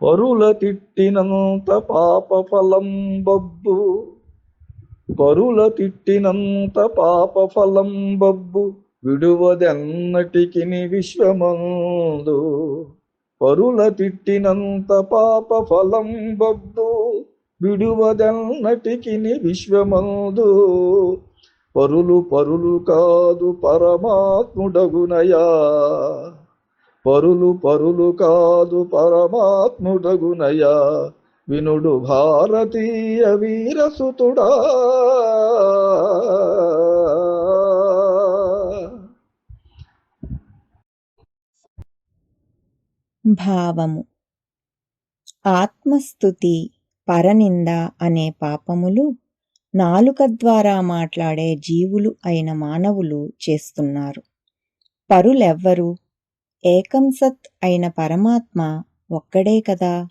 పరుల తిట్టినంత పాప ఫలం బబ్బు. పరుల తిట్టినంత పాప ఫలం బబ్బు, విడువదెన్నటికిని విశ్వమందు. పరుల తిట్టినంత పాప ఫలం బబ్బు, విడువదెన్నటికిని విశ్వమందు. పరులు పరులు కాదు పరమాత్ముడగునయా. పరులు పరులు కాదు పరమాత్ముడగునయా. వినుడు భారతీయ వీరసుతుడా. భావము. ఆత్మస్తుతి, పరనింద అనే పాపములు నాలుక ద్వారా మాట్లాడే జీవులు అయిన మానవులు చేస్తున్నారు. పరులెవ్వరు? ఏకం సత్ అయిన పరమాత్మ ఒక్కడే కదా.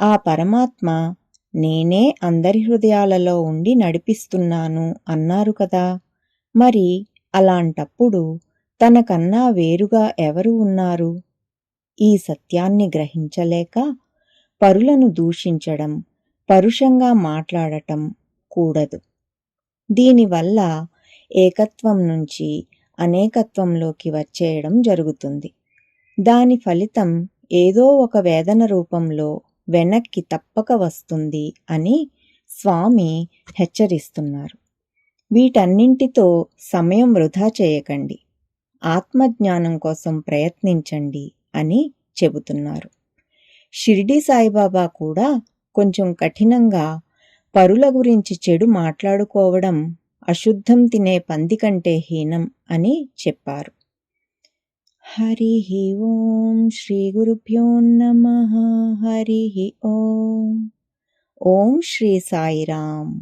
ఆ పరమాత్మ నేనే అందరి హృదయాలలో ఉండి నడిపిస్తున్నాను అన్నారు కదా. మరి అలాంటప్పుడు తనకన్నా వేరుగా ఎవరు ఉన్నారు? ఈ సత్యాన్ని గ్రహించలేక పరులను దూషించడం, పరుషంగా మాట్లాడటం కూడదు. దీనివల్ల ఏకత్వం నుంచి అనేకత్వంలోకి వచ్చేయడం జరుగుతుంది. దాని ఫలితం ఏదో ఒక వేదన రూపంలో వెనక్కి తప్పక వస్తుంది అని స్వామి హెచ్చరిస్తున్నారు. వీటన్నింటితో సమయం వృధా చేయకండి, ఆత్మజ్ఞానం కోసం ప్రయత్నించండి అని చెబుతున్నారు. షిరిడీ సాయిబాబా కూడా కొంచెం కఠినంగా పరుల గురించి చెడు మాట్లాడుకోవడం అశుద్ధం తినే పంది కంటే హీనం అని చెప్పారు. హరి ఓం. శ్రీ గురుభ్యో నమః. హరి ఓం. ఓం శ్రీ సాయిరామ్.